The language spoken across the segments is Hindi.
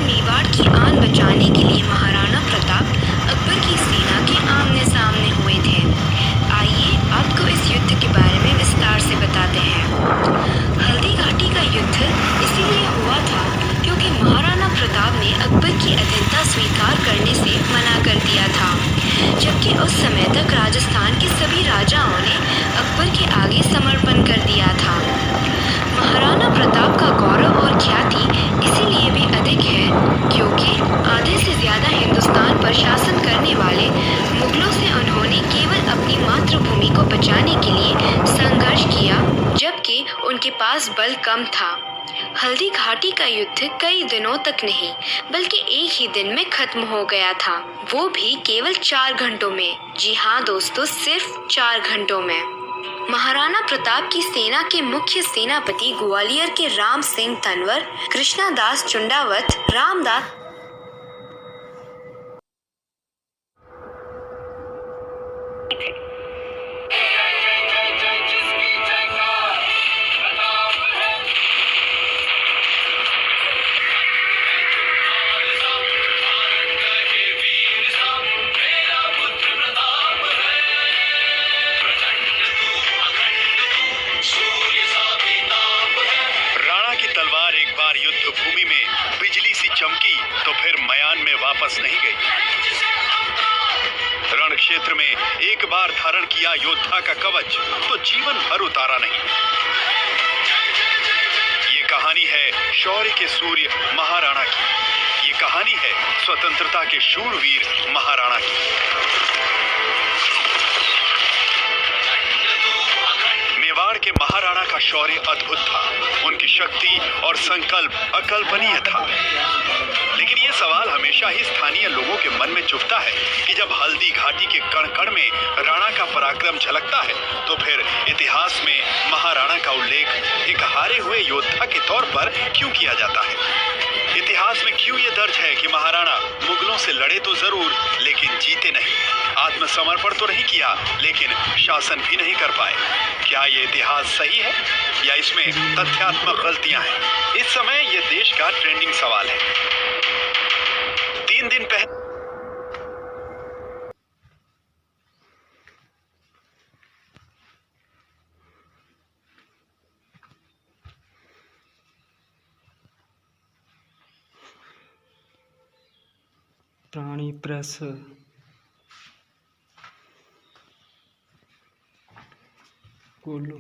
मेवाड़ की आन बचाने के लिए महाराणा प्रताप अकबर की सेना के आमने सामने हुए थे। आइए आपको इस युद्ध के बारे में विस्तार से बताते हैं। हल्दी घाटी का युद्ध इसीलिए हुआ था क्योंकि महाराणा प्रताप ने अकबर की अधीनता स्वीकार करने से मना कर दिया था, जबकि उस समय तक राजस्थान के सभी राजाओं ने अकबर के आगे समर्पण कर दिया था। महाराणा प्रताप का गौरव और ख्याति इसीलिए भी अधिक है क्योंकि आधे से ज्यादा हिंदुस्तान पर शासन करने वाले मुगलों से उन्होंने केवल अपनी मातृभूमि को बचाने के लिए संघर्ष किया, जबकि उनके पास बल कम था। हल्दी घाटी का युद्ध कई दिनों तक नहीं बल्कि एक ही दिन में खत्म हो गया था, वो भी केवल 4 घंटों में। जी हाँ दोस्तों, सिर्फ 4 घंटों में। महाराणा प्रताप की सेना के मुख्य सेनापति ग्वालियर के राम सिंह तंवर, कृष्णदास चुंडावत, रामदास युद्ध भूमि में बिजली सी चमकी तो फिर मयान में वापस नहीं गई। रण क्षेत्र में एक बार धारण किया योद्धा का कवच तो जीवन भर उतारा नहीं। ये कहानी है शौर्य के सूर्य महाराणा की। ये कहानी है स्वतंत्रता के शूरवीर महाराणा की। मेवाड़ के महाराणा का शौर्य अद्भुत था, उनकी शक्ति और संकल्प अकल्पनीय था। लेकिन ये सवाल हमेशा ही स्थानीय लोगों के मन में चुभता है कि जब हल्दी घाटी के कण कण में राणा का पराक्रम झलकता है तो फिर इतिहास में महाराणा का उल्लेख एक हारे हुए योद्धा के तौर पर क्यों किया जाता है? इतिहास में क्यों ये दर्ज है कि महाराणा मुगलों से लड़े तो जरूर लेकिन जीते नहीं, आत्मसमर्पण तो नहीं किया लेकिन शासन भी नहीं कर पाए? क्या ये इतिहास सही है या इसमें तथ्यात्मक गलतियां हैं? इस समय ये देश का ट्रेंडिंग सवाल है। 3 दिन पहले प्राणी प्रेस ਕੋਲੋਂ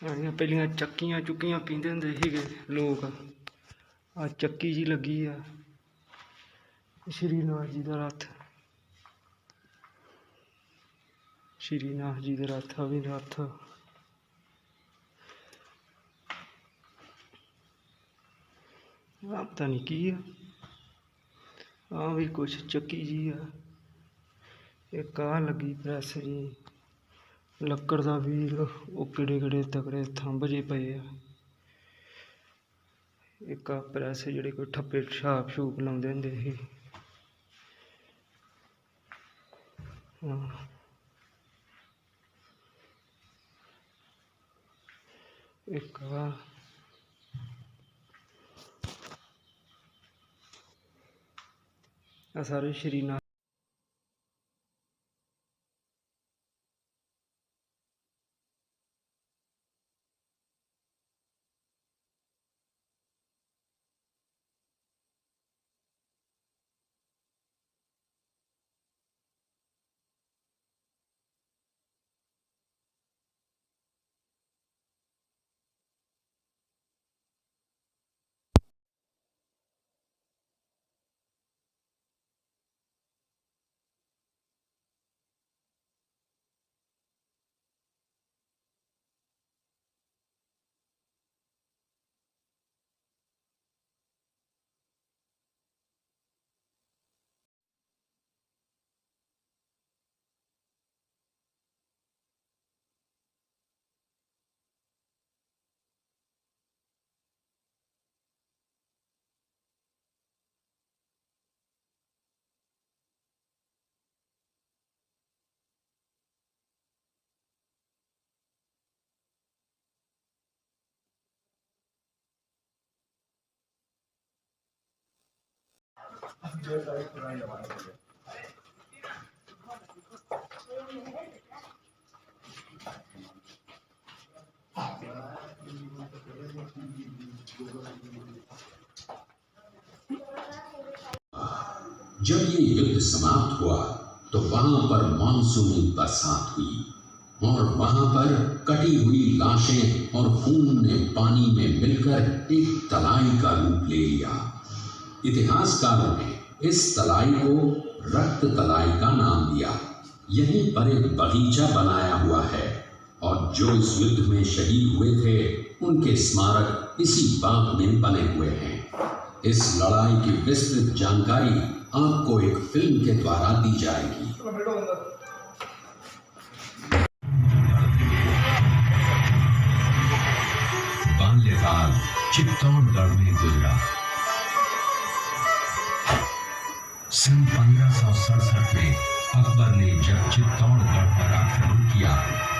ਆਣੀਆਂ ਪਹਿਲੀਆਂ ਚੱਕੀਆਂ ਚੁੱਕੀਆਂ ਪੀਂਦੇ ਹੁੰਦੇ ਸੀਗੇ ਲੋਕ। ਆ ਚੱਕੀ ਜੀ ਲੱਗੀ ਆ ਸ਼੍ਰੀਨਾਥ ਜੀ ਦਾ ਰੱਥ, ਸ਼੍ਰੀਨਾਥ ਜੀ ਦਾ ਰੱਥ ਆ ਵੀ ਰੱਥ। ਆ ਪਤਾ ਨਹੀਂ ਕੀ ਆ, ਆ ਵੀ ਕੁਛ ਚੱਕੀ ਜੀ ਆ। ਇੱਕ ਆ ਲੱਗੀ ਪ੍ਰੈਸ ਜੀ ਲੱਕੜ ਦਾ ਵੀਰ, ਉਹ ਕਿਹੜੇ ਕਿਹੜੇ ਤਕੜੇ ਥੰਬ ਜੇ ਪਏ ਆ। ਇੱਕ ਆ ਪ੍ਰੈਸ ਜਿਹੜੇ ਕੋਈ ਠੱਪੇ ਛਾਪ ਛੂਪ ਲਾਉਂਦੇ ਹੁੰਦੇ ਸੀ। ਇੱਕ ਆ ਸਾਰੇ ਸ਼੍ਰੀਨਾਥ जब ये युद्ध समाप्त हुआ तो वहां पर मानसूनी बरसात हुई और वहां पर कटी हुई लाशें और खून ने पानी में मिलकर एक तलाई का रूप ले लिया। इतिहासकारों ने इस तलाई को रक्त तलाई का नाम दिया। यहीं पर एक बगीचा बनाया हुआ है और जो इस युद्ध में शहीद हुए थे उनके स्मारक इसी बाग में बने हुए हैं। इस लड़ाई की विस्तृत जानकारी आपको एक फिल्म के द्वारा दी जाएगी। बाल्यकाल चित्तौड़गढ़ में गुजरा। सन 1567 में अकबर ने जब चित्तौड़गढ़ पर आक्रमण किया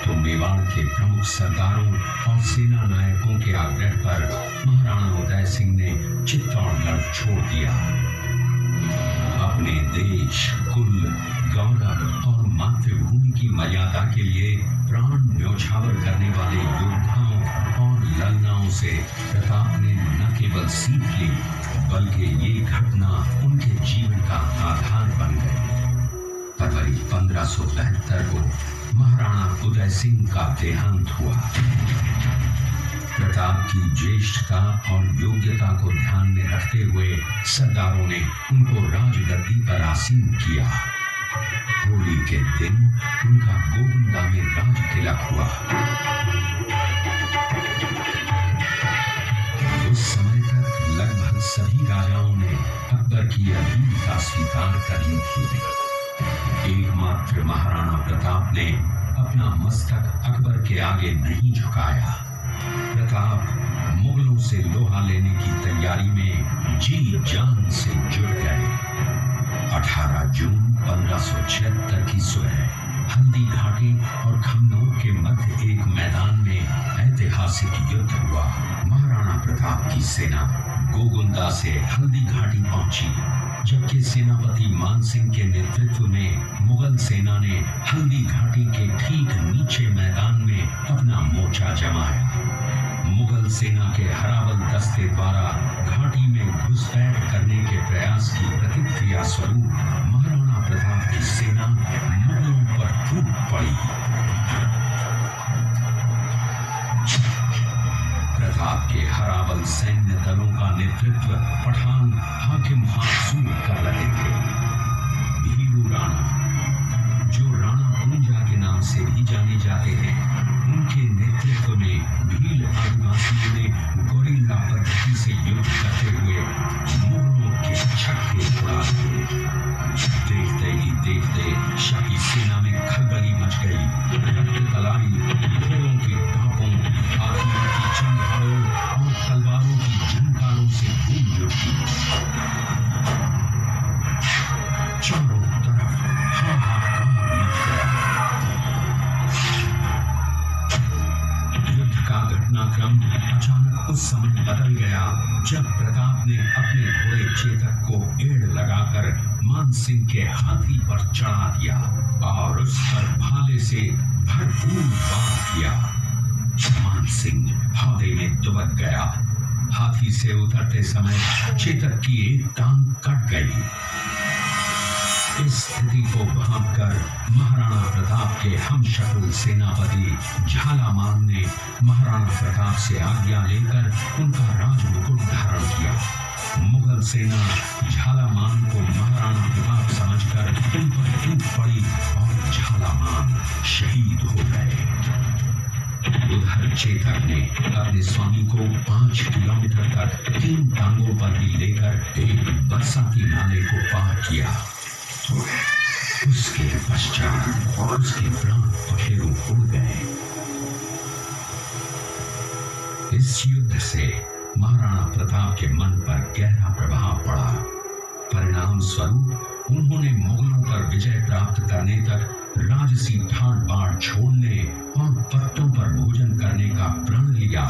तो मेवाड़ के प्रमुख सरदारों और सेना नायकों के आग्रह पर महाराणा उदय सिंह ने चित्तौड़गढ़ छोड़ दिया। अपने देश, कुल, गौरव और मातृभूमि की मर्यादा के लिए प्राण न्योछावर करने वाले योद्धाओं और ललनाओं से प्रताप ने न केवल सीख ली बल्कि ये घटना उनके जीवन का आधार बन गई। फरवरी 1572 को महाराणा उदय सिंह का देहांत हुआ। प्रताप की ज्येष्ठता और योग्यता को ध्यान में रखते हुए सरदारों ने उनको राजगद्दी पर आसीन किया। होली के दिन उनका गोविंदा में राज तिलक हुआ। उस समय तक लगभग सभी राजाओं ने अकबर की अधीनता स्वीकार कर ली थी। एकमात्र महाराणा प्रताप ने अपना मस्तक अकबर के आगे नहीं झुकाया। प्रताप मुगलों से लोहा लेने की तैयारी में जी जान से जुट गए। 18 जून 1576 की सुबह हल्दी घाटी और खमनोर के मध्य एक मैदान में ऐतिहासिक युद्ध हुआ। महाराणा प्रताप की सेना गोगुंदा से हल्दी घाटी पहुंची, जबकि सेनापति मानसिंह के नेतृत्व में मुगल सेना ने हल्दी घाटी के ठीक नीचे मैदान में अपना मोर्चा जमाया। मुगल सेना के हरावल दस्ते द्वारा घाटी में घुसपैठ करने के प्रयास की प्रतिक्रिया स्वरूप महाराणा प्रताप की सेना मुगलों पर टूट पड़ी। प्रताप के हरावल सैन्य दलों का नेतृत्व पठान हाकिम हासूर कर रहे थे। भीरू राणा, जो राणा पूंजा के नाम से भी जाने जाते हैं, उनके नेतृत्व में भील आदिवासियों ने गोरिल्ला पद्धति से युद्ध करते हुए मुगलों के छक्के उड़ा दिए। देखते ही देखते शाही सेना में खलबली मच गई। रक्त तलाई घोड़ों की टापों, हाथियों की चंगारों और तलवारों की झंकारों से गूंज उठी। चारों तरफ हाहाकार मच गया। युद्ध का घटनाक्रम अचानक उस समय बदल गया जब प्रताप ने अपने घोड़े चेतक को एड़ लगाकर मानसिंह के हाथी पर चढ़ा दिया और उस पर भाले से भरपूर वार किया। मानसिंह हौदे में दुबक गया। हाथी से उतरते समय चेतक की एक टांग कट गई। इस स्थिति को भांपकर महाराणा प्रताप के हमशक्ल सेनापति झालामान ने महाराणा प्रताप से आज्ञा लेकर उनका राजमुकुट धारण किया। मुगल सेना झालामान को महाराणा प्रताप समझकर उन पर टूट पड़ी और झालामान शहीद हो गए। उधर चेतक ने अपने स्वामी को 5 किलोमीटर तक 3 टांगों पर ही लेकर एक बरसाती नाले को पार किया। उसके पश्चात उसके प्राण पखेरु उड़ गए। इस युद्ध से महाराणा प्रताप के मन पर गहरा प्रभाव पड़ा। परिणाम स्वरूप उन्होंने मुगलों पर विजय प्राप्त करने तक राजसी ठाट बाट छोड़ने और पत्तों पर भोजन करने का प्रण लिया,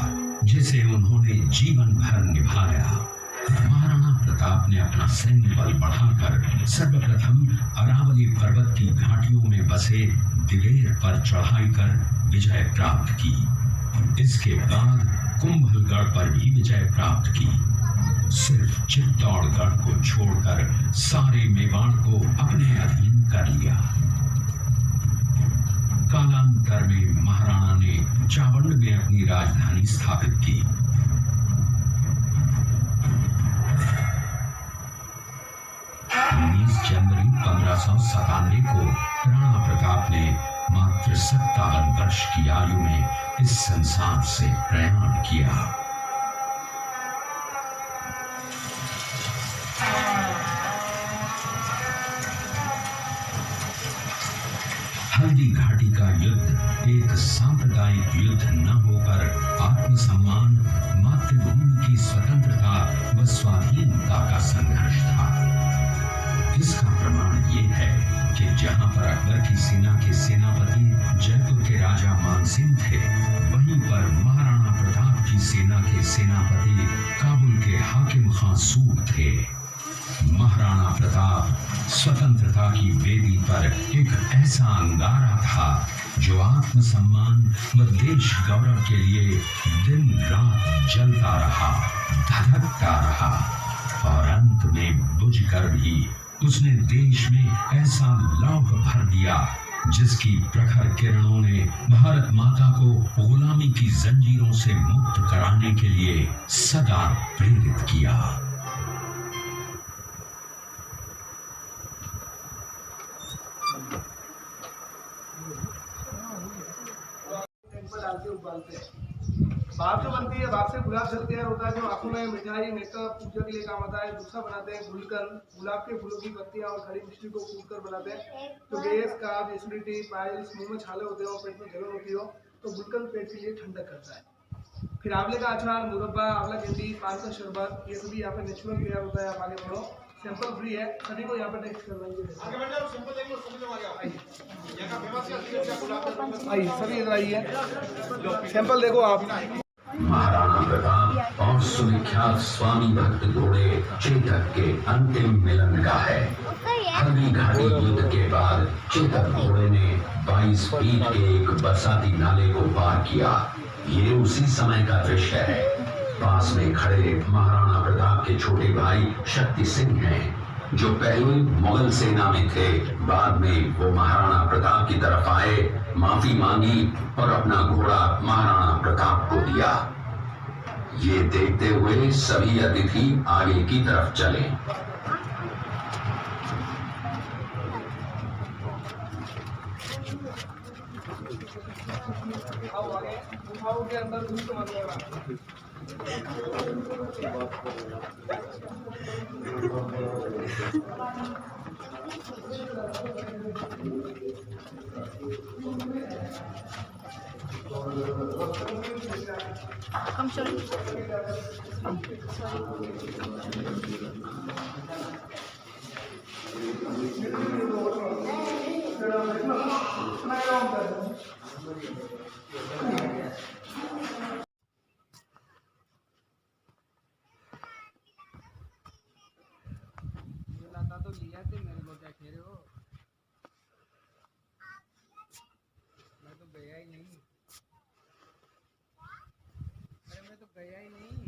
जिसे उन्होंने जीवन भर निभाया। महाराणा प्रताप ने अपना सैन्य बल बढ़ाकर सर्वप्रथम अरावली पर्वत की घाटियों में बसे दिलेर पर चढ़ाई कर विजय प्राप्त की। इसके बाद कुंभलगढ़ पर भी विजय प्राप्त की। सिर्फ चित्तौड़गढ़ को छोड़कर सारे मेवाड़ को अपने अधीन कर लिया। कालांतर में महाराणा ने चावंड में अपनी राजधानी स्थापित की। 19 जनवरी 1597 को राणा प्रताप ने मात्र 57 वर्ष की आयु में इस संसार से प्रयाण किया। हल्दी घाटी का युद्ध एक सांप्रदायिक युद्ध न होकर आत्मसम्मान, मातृभूमि की स्वतंत्रता व स्वाधीनता का संघर्ष था। इसका प्रमाण ये है कि जहां पर अकबर की सेना के सेनापति जयपुर के राजा मानसिंह थे, वहीं पर महाराणा प्रताप की सेना के सेनापति काबुल के हाकिम खां सूर थे। महाराणा प्रताप स्वतंत्रता की वेदी पर एक ऐसा अंगारा था जो आत्मसम्मान व देश गौरव के लिए दिन रात जलता रहा, धधकता रहा और अंत में बुझकर भी उसने देश में ऐसा लौह भर दिया जिसकी प्रखर किरणों ने भारत माता को गुलामी की जंजीरों से मुक्त कराने के लिए सदा प्रेरित किया। उबालते हैं। भाप जो बनती है, भाप से गुलाब जल तैयार होता है जो आंखों में मिठाई, मेकअप, पूजा के लिए काम आता है। दूसरा बनाते हैं गुलकंद, गुलाब के फूलों की पत्तियां और खड़ी मिश्री को कूटकर बनाते हैं। तो गैस, कफ, एसिडिटी, पाइल्स, मुंह में छाले होते हो, पेट में जलन होती हो तो गुलकंद पेट के लिए ठंडक करता है। फिर आंवले का अचार, मुरब्बा, आंवला कैंडी, पान का शरबत, ये सभी यहाँ पे नेचुरल तैयार होता है। आप आगे बढ़ो, सैंपल फ्री है, सभी को यहाँ पे टेस्ट करवाएंगे। आइए सभी इधर आइए, सैंपल देखो आप। महाराणा प्रताप और सुविख्यात स्वामी भक्त घोड़े चेतक के अंतिम मिलन का है। हल्दी घाटी युद्ध के बाद चेतक घोड़े ने 22 फीट के एक बरसाती नाले को पार किया। ये उसी समय का दृश्य है। पास में खड़े महाराणा प्रताप के छोटे भाई शक्ति सिंह हैं, जो पहले मुगल सेना में थे। बाद में वो महाराणा प्रताप की तरफ आए, माफी मांगी और अपना घोड़ा महाराणा प्रताप को दिया। ये देखते हुए सभी अतिथि आगे की तरफ चले। गुफाओं के अंदर घुस के मत लेना। I'm sorry. तो लिया थे, मेरे को क्या कह रहे हो? मैं तो गया ही नहीं। अरे मैं तो गया ही नहीं।